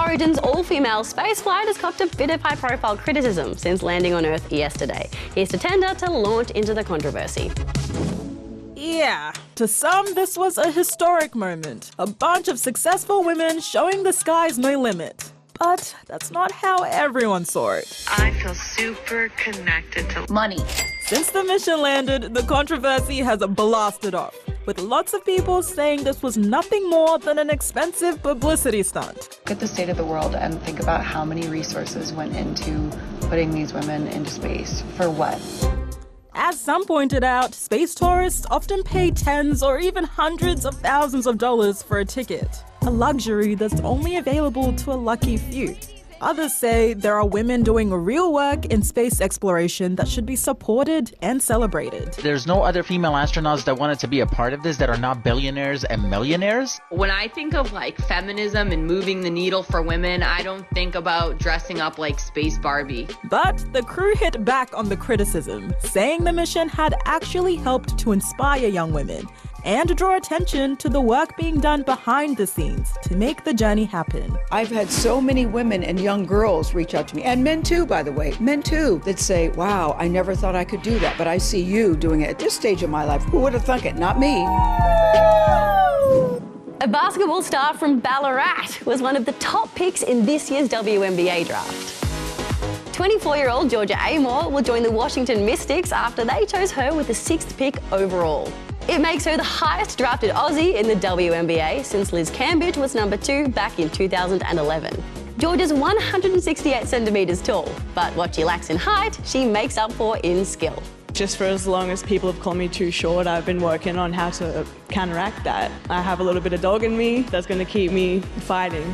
Origin's all-female spaceflight has copped a bit of high-profile criticism since landing on Earth yesterday. Here's Tatenda to launch into the controversy. Yeah, to some this was a historic moment. A bunch of successful women showing the sky's no limit. But that's not how everyone saw it. I feel super connected to money. Since the mission landed, the controversy has blasted off, with lots of people saying this was nothing more than an expensive publicity stunt. Look at the state of the world and think about how many resources went into putting these women into space. For what? As some pointed out, space tourists often pay tens or even hundreds of thousands of dollars for a ticket, a luxury that's only available to a lucky few. Others say there are women doing real work in space exploration that should be supported and celebrated. There's no other female astronauts that wanted to be a part of this that are not billionaires and millionaires. When I think of like feminism and moving the needle for women, I don't think about dressing up like Space Barbie. But the crew hit back on the criticism, saying the mission had actually helped to inspire young women and draw attention to the work being done behind the scenes to make the journey happen. I've had so many women and young girls reach out to me, and men too, by the way, men too, that say, wow, I never thought I could do that, but I see you doing it at this stage of my life. Who would have thunk it? Not me. A basketball star from Ballarat was one of the top picks in this year's WNBA draft. 24-year-old Georgia Amor will join the Washington Mystics after they chose her with the 6th pick overall. It makes her the highest drafted Aussie in the WNBA since Liz Cambridge was number 2 back in 2011. Georgia's 168 centimetres tall, but what she lacks in height, she makes up for in skill. Just for as long as people have called me too short, I've been working on how to counteract that. I have a little bit of dog in me that's going to keep me fighting.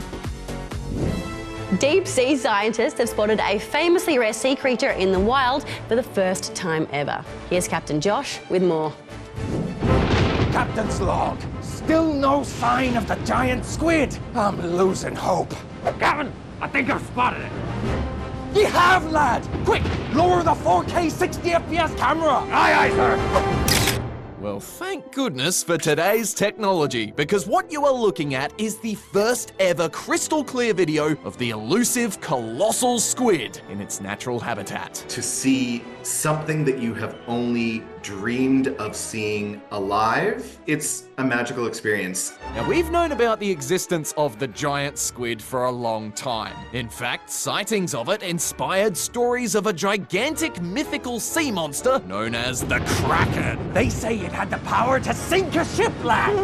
Deep sea scientists have spotted a famously rare sea creature in the wild for the first time ever. Here's Captain Josh with more. Captain's log. Still no sign of the giant squid. I'm losing hope. Gavin, I think I've spotted it. You have, lad! Quick, lower the 4K 60 FPS camera. Aye, aye, sir. Well, thank goodness for today's technology, because what you are looking at is the first ever crystal clear video of the elusive colossal squid in its natural habitat. To see something that you have only dreamed of seeing alive, it's a magical experience. Now, we've known about the existence of the giant squid for a long time. In fact, sightings of it inspired stories of a gigantic mythical sea monster known as the Kraken. They say it had the power to sink a ship, lad.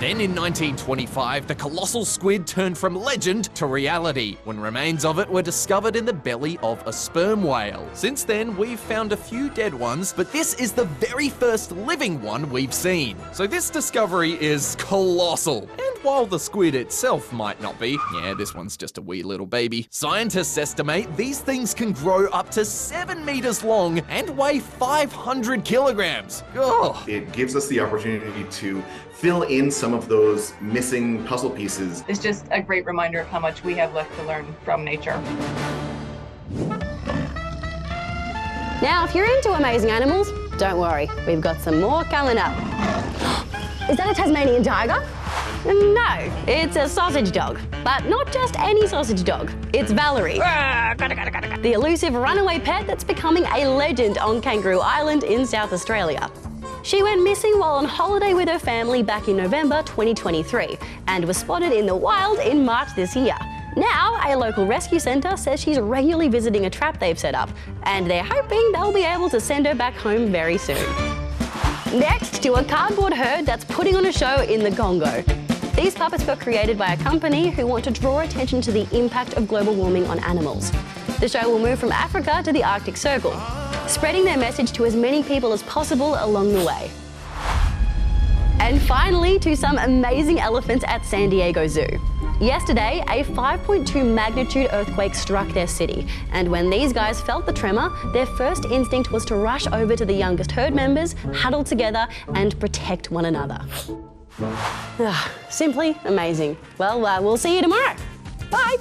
Then in 1925, the colossal squid turned from legend to reality when remains of it were discovered in the belly of a sperm whale. Since then, we've found a few dead ones, but this is the very first living one we've seen. So this discovery is colossal. And while the squid itself might not be, yeah, this one's just a wee little baby, scientists estimate these things can grow up to 7 meters long and weigh 500 kilograms. Oh. It gives us the opportunity to fill in some of those missing puzzle pieces. It's just a great reminder of how much we have left to learn from nature. Now, if you're into amazing animals, don't worry, we've got some more coming up. Is that a Tasmanian tiger? No, it's a sausage dog. But not just any sausage dog. It's Valerie, the elusive runaway pet that's becoming a legend on Kangaroo Island in South Australia. She went missing while on holiday with her family back in November 2023 and was spotted in the wild in March this year. Now, a local rescue centre says she's regularly visiting a trap they've set up, and they're hoping they'll be able to send her back home very soon. Next, to a cardboard herd that's putting on a show in the Congo. These puppets were created by a company who want to draw attention to the impact of global warming on animals. The show will move from Africa to the Arctic Circle, spreading their message to as many people as possible along the way. And finally, to some amazing elephants at San Diego Zoo. Yesterday, a 5.2 magnitude earthquake struck their city, and when these guys felt the tremor, their first instinct was to rush over to the youngest herd members, huddle together, and protect one another. Simply amazing. Well, we'll see you tomorrow. Bye!